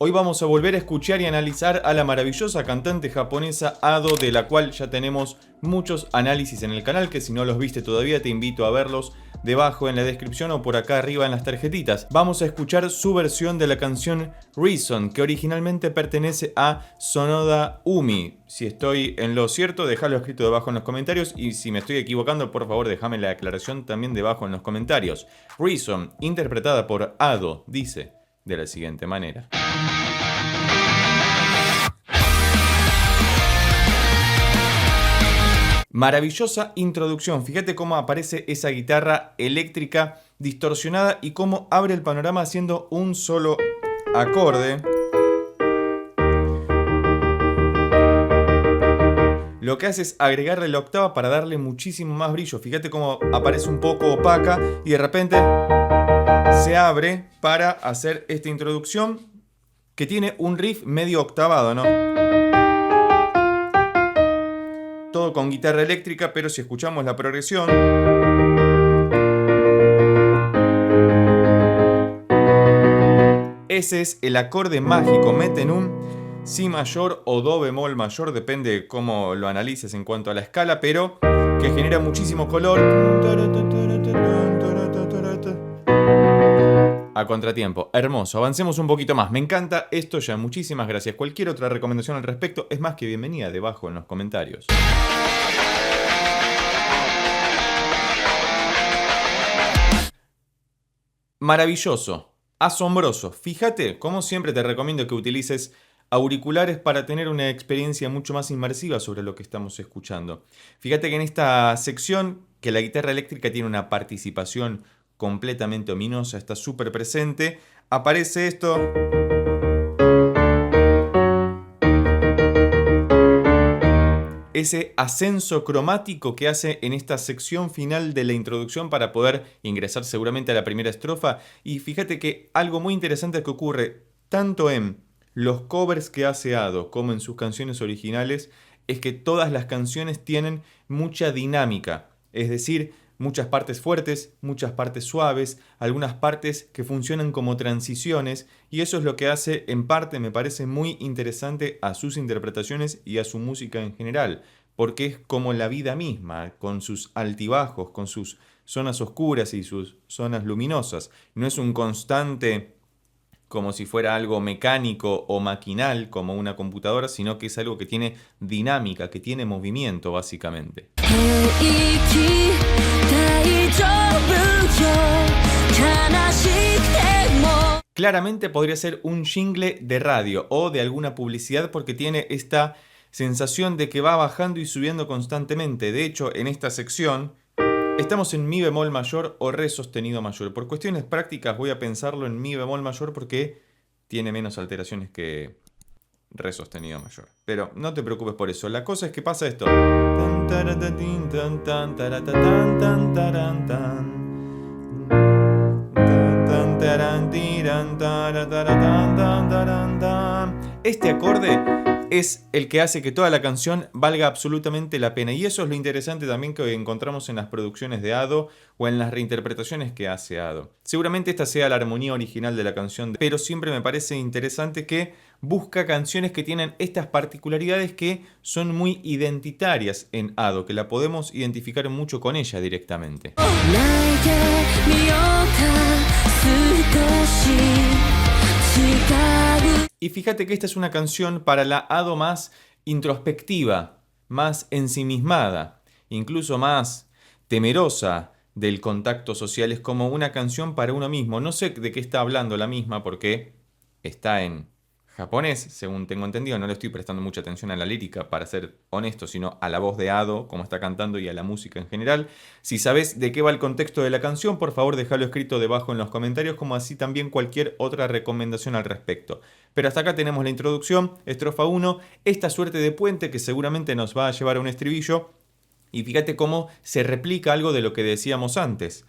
Hoy vamos a volver a escuchar y analizar a la maravillosa cantante japonesa Ado, de la cual ya tenemos muchos análisis en el canal, que si no los viste todavía te invito a verlos debajo en la descripción o por acá arriba en las tarjetitas. Vamos a escuchar su versión de la canción Reason, que originalmente pertenece a Sonoda Umi. Si estoy en lo cierto, déjalo escrito debajo en los comentarios, y si me estoy equivocando, por favor déjame la aclaración también debajo en los comentarios. Reason, interpretada por Ado, dice de la siguiente manera. Maravillosa introducción, fíjate cómo aparece esa guitarra eléctrica distorsionada y cómo abre el panorama haciendo un solo acorde. Lo que hace es agregarle la octava para darle muchísimo más brillo. Fíjate cómo aparece un poco opaca y de repente se abre para hacer esta introducción que tiene un riff medio octavado, ¿no? Todo con guitarra eléctrica, pero si escuchamos la progresión, ese es el acorde mágico. Mete en un Si mayor o Do bemol mayor, depende de cómo lo analices en cuanto a la escala, pero que genera muchísimo color. A contratiempo, hermoso. Avancemos un poquito más. Me encanta esto ya. Muchísimas gracias. Cualquier otra recomendación al respecto es más que bienvenida debajo en los comentarios. Maravilloso, asombroso. Fíjate, como siempre te recomiendo que utilices auriculares para tener una experiencia mucho más inmersiva sobre lo que estamos escuchando. Fíjate que en esta sección, que la guitarra eléctrica tiene una participación completamente ominosa, está súper presente, aparece esto. Ese ascenso cromático que hace en esta sección final de la introducción para poder ingresar seguramente a la primera estrofa. Y fíjate que algo muy interesante que ocurre tanto en los covers que hace Ado como en sus canciones originales es que todas las canciones tienen mucha dinámica, es decir, muchas partes fuertes, muchas partes suaves, algunas partes que funcionan como transiciones, y eso es lo que hace, en parte, me parece muy interesante a sus interpretaciones y a su música en general, porque es como la vida misma, con sus altibajos, con sus zonas oscuras y sus zonas luminosas. No es un constante como si fuera algo mecánico o maquinal como una computadora, sino que es algo que tiene dinámica, que tiene movimiento básicamente. Claramente podría ser un jingle de radio o de alguna publicidad porque tiene esta sensación de que va bajando y subiendo constantemente. De hecho, en esta sección estamos en mi bemol mayor o re sostenido mayor. Por cuestiones prácticas voy a pensarlo en mi bemol mayor porque tiene menos alteraciones que re sostenido mayor. Pero no te preocupes por eso. La cosa es que pasa esto. Este acorde es el que hace que toda la canción valga absolutamente la pena. Y eso es lo interesante también que encontramos en las producciones de Ado o en las reinterpretaciones que hace Ado. Seguramente esta sea la armonía original de la canción, pero siempre me parece interesante que busca canciones que tienen estas particularidades que son muy identitarias en Ado, que la podemos identificar mucho con ella directamente. Y fíjate que esta es una canción para la Ado más introspectiva, más ensimismada, incluso más temerosa del contacto social. Es como una canción para uno mismo. No sé de qué está hablando la misma porque está en japonés, según tengo entendido. No le estoy prestando mucha atención a la lírica, para ser honesto, sino a la voz de Ado, como está cantando, y a la música en general. Si sabes de qué va el contexto de la canción, por favor déjalo escrito debajo en los comentarios, como así también cualquier otra recomendación al respecto. Pero hasta acá tenemos la introducción, estrofa 1, esta suerte de puente que seguramente nos va a llevar a un estribillo. Y fíjate cómo se replica algo de lo que decíamos antes.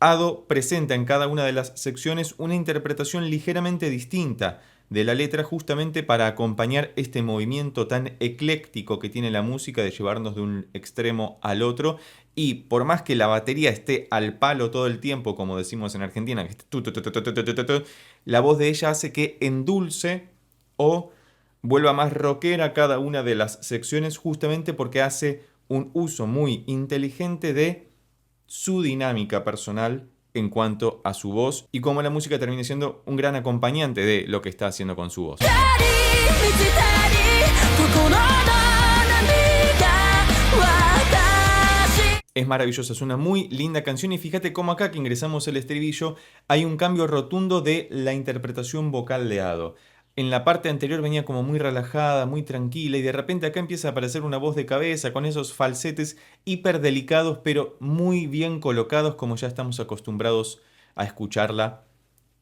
Ado presenta en cada una de las secciones una interpretación ligeramente distinta de la letra, justamente para acompañar este movimiento tan ecléctico que tiene la música de llevarnos de un extremo al otro. Y por más que la batería esté al palo todo el tiempo, como decimos en Argentina, que la voz de ella hace que endulce o vuelva más rockera cada una de las secciones, justamente porque hace un uso muy inteligente de su dinámica personal en cuanto a su voz y cómo la música termina siendo un gran acompañante de lo que está haciendo con su voz. Es maravillosa, es una muy linda canción y fíjate cómo acá que ingresamos el estribillo hay un cambio rotundo de la interpretación vocal de Ado. En la parte anterior venía como muy relajada, muy tranquila y de repente acá empieza a aparecer una voz de cabeza con esos falsetes hiper delicados pero muy bien colocados como ya estamos acostumbrados a escucharla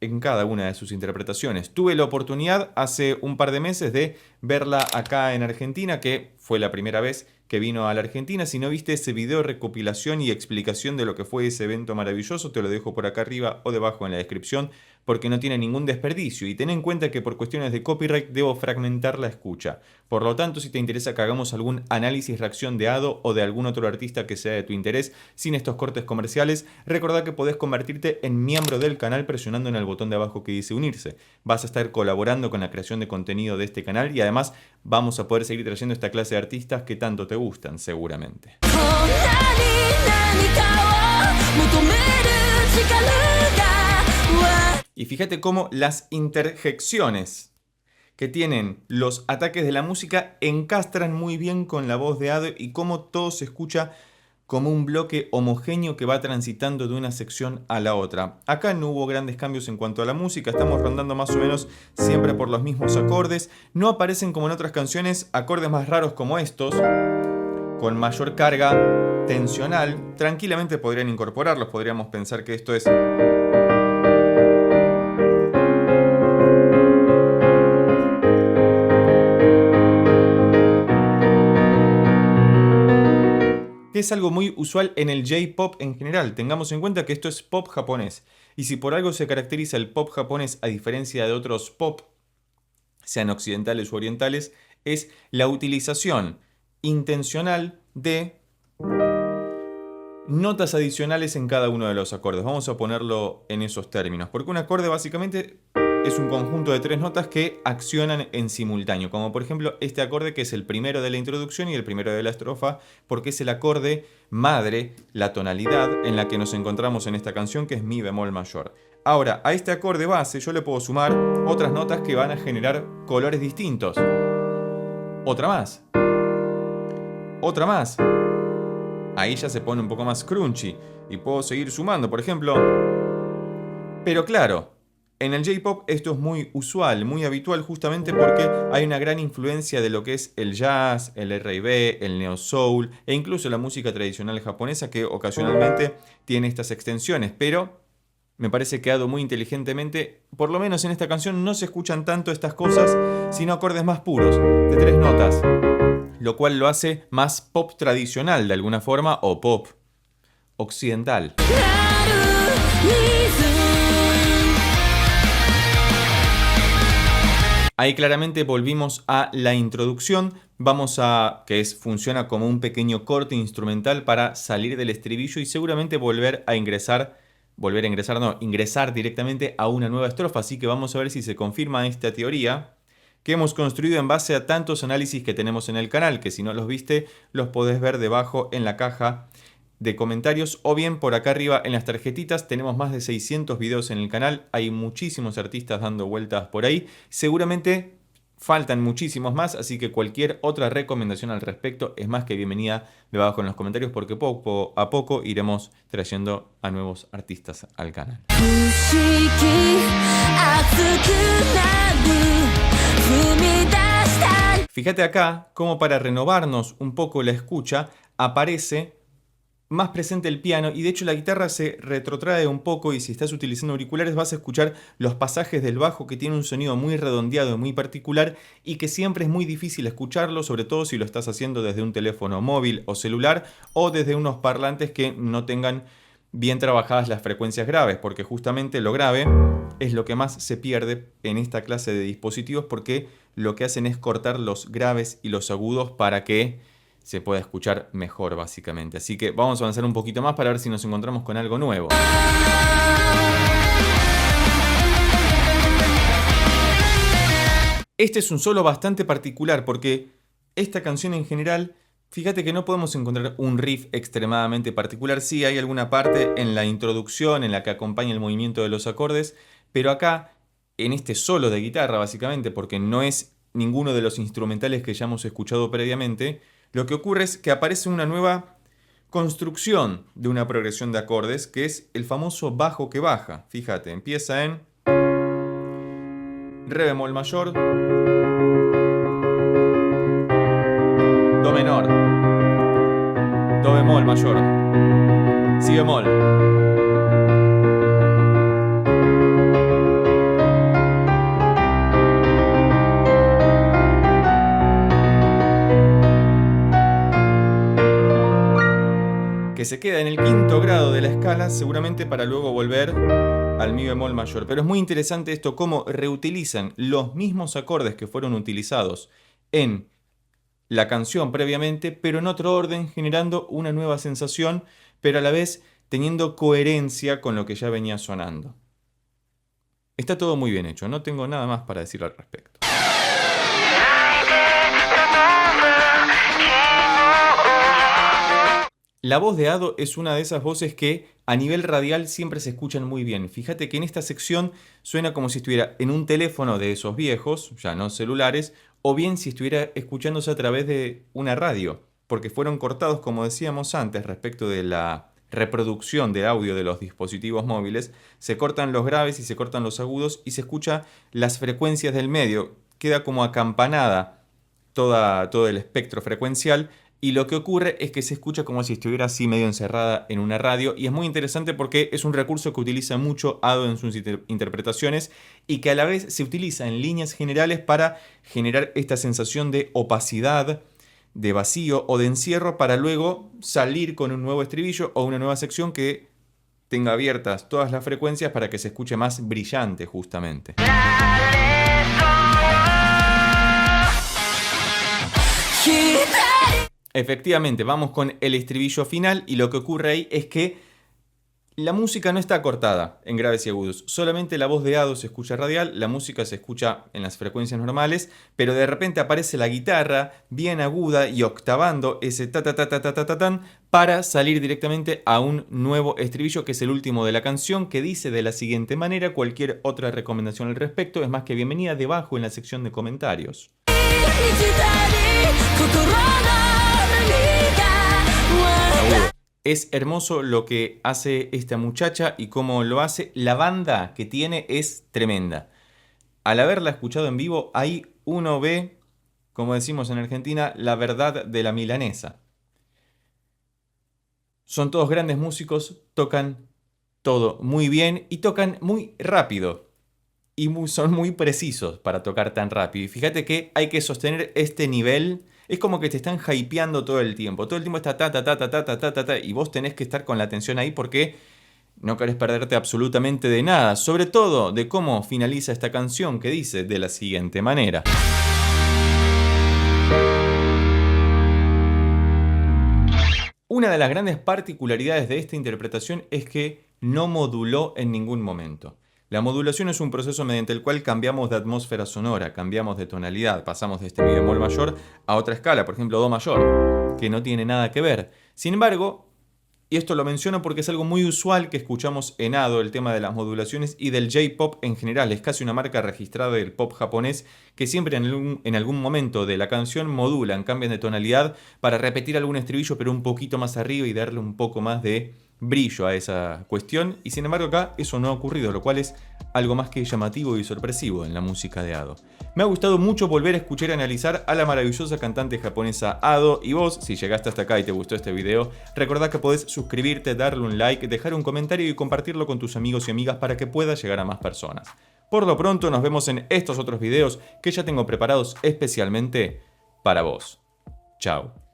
en cada una de sus interpretaciones. Tuve la oportunidad hace un par de meses de verla acá en Argentina, que fue la primera vez que vino a la Argentina. Si no viste ese video recopilación y explicación de lo que fue ese evento maravilloso, te lo dejo por acá arriba o debajo en la descripción, porque no tiene ningún desperdicio. Y ten en cuenta que por cuestiones de copyright debo fragmentar la escucha. Por lo tanto, si te interesa que hagamos algún análisis, reacción de Ado o de algún otro artista que sea de tu interés, sin estos cortes comerciales, recordá que podés convertirte en miembro del canal presionando en el botón de abajo que dice unirse. Vas a estar colaborando con la creación de contenido de este canal y además vamos a poder seguir trayendo esta clase de artistas que tanto te gustan, seguramente. Y fíjate cómo las interjecciones que tienen los ataques de la música encastran muy bien con la voz de Ado y cómo todo se escucha como un bloque homogéneo que va transitando de una sección a la otra. Acá no hubo grandes cambios en cuanto a la música, estamos rondando más o menos siempre por los mismos acordes. No aparecen como en otras canciones acordes más raros como estos, con mayor carga tensional. Tranquilamente podrían incorporarlos, podríamos pensar que esto es... que es algo muy usual en el J-pop en general. Tengamos en cuenta que esto es pop japonés. Y si por algo se caracteriza el pop japonés a diferencia de otros pop, sean occidentales u orientales, es la utilización intencional de notas adicionales en cada uno de los acordes. Vamos a ponerlo en esos términos, porque un acorde básicamente es un conjunto de 3 notas que accionan en simultáneo, como por ejemplo este acorde que es el primero de la introducción y el primero de la estrofa, porque es el acorde madre, la tonalidad en la que nos encontramos en esta canción, que es mi bemol mayor. Ahora, a este acorde base yo le puedo sumar otras notas que van a generar colores distintos. Otra más. Otra más. Ahí ya se pone un poco más crunchy y puedo seguir sumando, por ejemplo. Pero claro, en el J-pop esto es muy usual, muy habitual, justamente porque hay una gran influencia de lo que es el jazz, el R&B, el neo soul e incluso la música tradicional japonesa, que ocasionalmente tiene estas extensiones. Pero me parece que Ado muy inteligentemente, por lo menos en esta canción no se escuchan tanto estas cosas, sino acordes más puros, de 3 notas, lo cual lo hace más pop tradicional de alguna forma, o pop occidental. Ahí claramente volvimos a la introducción, funciona como un pequeño corte instrumental para salir del estribillo y seguramente ingresar directamente a una nueva estrofa. Así que vamos a ver si se confirma esta teoría que hemos construido en base a tantos análisis que tenemos en el canal, que si no los viste, los podés ver debajo en la caja de comentarios o bien por acá arriba en las tarjetitas. Tenemos más de 600 videos en el canal, hay muchísimos artistas dando vueltas por ahí, seguramente faltan muchísimos más, así que cualquier otra recomendación al respecto es más que bienvenida debajo en los comentarios, porque poco a poco iremos trayendo a nuevos artistas al canal. Fíjate acá cómo para renovarnos un poco la escucha aparece más presente el piano y de hecho la guitarra se retrotrae un poco, y si estás utilizando auriculares vas a escuchar los pasajes del bajo, que tiene un sonido muy redondeado y muy particular y que siempre es muy difícil escucharlo, sobre todo si lo estás haciendo desde un teléfono móvil o celular o desde unos parlantes que no tengan bien trabajadas las frecuencias graves, porque justamente lo grave es lo que más se pierde en esta clase de dispositivos, porque lo que hacen es cortar los graves y los agudos para que se pueda escuchar mejor, básicamente. Así que vamos a avanzar un poquito más para ver si nos encontramos con algo nuevo. Este es un solo bastante particular porque esta canción en general, fíjate que no podemos encontrar un riff extremadamente particular. Sí, hay alguna parte en la introducción en la que acompaña el movimiento de los acordes, pero acá, en este solo de guitarra básicamente, porque no es ninguno de los instrumentales que ya hemos escuchado previamente, lo que ocurre es que aparece una nueva construcción de una progresión de acordes, que es el famoso bajo que baja. Fíjate, empieza en re bemol mayor, do menor, do bemol mayor, si bemol. Que se queda en el quinto grado de la escala, seguramente para luego volver al mi bemol mayor. Pero es muy interesante esto, cómo reutilizan los mismos acordes que fueron utilizados en la canción previamente, pero en otro orden, generando una nueva sensación, pero a la vez teniendo coherencia con lo que ya venía sonando. Está todo muy bien hecho, no tengo nada más para decir al respecto. La voz de Ado es una de esas voces que a nivel radial siempre se escuchan muy bien. Fíjate que en esta sección suena como si estuviera en un teléfono de esos viejos, ya no celulares, o bien si estuviera escuchándose a través de una radio, porque fueron cortados, como decíamos antes, respecto de la reproducción de audio de los dispositivos móviles. Se cortan los graves y se cortan los agudos y se escucha las frecuencias del medio. Queda como acampanada todo el espectro frecuencial. Y lo que ocurre es que se escucha como si estuviera así medio encerrada en una radio. Y es muy interesante porque es un recurso que utiliza mucho Ado en sus interpretaciones y que a la vez se utiliza en líneas generales para generar esta sensación de opacidad, de vacío o de encierro, para luego salir con un nuevo estribillo o una nueva sección que tenga abiertas todas las frecuencias para que se escuche más brillante justamente. Efectivamente, vamos con el estribillo final y lo que ocurre ahí es que la música no está cortada en graves y agudos, solamente la voz de Ado se escucha radial, la música se escucha en las frecuencias normales, pero de repente aparece la guitarra bien aguda y octavando ese ta ta ta ta ta ta ta tan para salir directamente a un nuevo estribillo que es el último de la canción, que dice de la siguiente manera. Cualquier otra recomendación al respecto es más que bienvenida debajo en la sección de comentarios. Es hermoso lo que hace esta muchacha y cómo lo hace. La banda que tiene es tremenda. Al haberla escuchado en vivo, ahí uno ve, como decimos en Argentina, la verdad de la milanesa. Son todos grandes músicos, tocan todo muy bien y tocan muy rápido. Y son muy precisos para tocar tan rápido. Y fíjate que hay que sostener este nivel. Es como que te están hypeando todo el tiempo. Todo el tiempo está ta ta ta ta ta ta ta ta ta. Y vos tenés que estar con la atención ahí porque no querés perderte absolutamente de nada. Sobre todo de cómo finaliza esta canción, que dice de la siguiente manera. Una de las grandes particularidades de esta interpretación es que no moduló en ningún momento. La modulación es un proceso mediante el cual cambiamos de atmósfera sonora, cambiamos de tonalidad, pasamos de este mi bemol mayor a otra escala, por ejemplo do mayor, que no tiene nada que ver. Sin embargo, y esto lo menciono porque es algo muy usual que escuchamos en Ado, el tema de las modulaciones y del J-pop en general, es casi una marca registrada del pop japonés, que siempre en algún momento de la canción modulan, cambian de tonalidad para repetir algún estribillo pero un poquito más arriba y darle un poco más de brillo a esa cuestión, y sin embargo acá eso no ha ocurrido, lo cual es algo más que llamativo y sorpresivo en la música de Ado. Me ha gustado mucho volver a escuchar y analizar a la maravillosa cantante japonesa Ado, y vos, si llegaste hasta acá y te gustó este video, recordá que podés suscribirte, darle un like, dejar un comentario y compartirlo con tus amigos y amigas para que pueda llegar a más personas. Por lo pronto nos vemos en estos otros videos que ya tengo preparados especialmente para vos. Chao.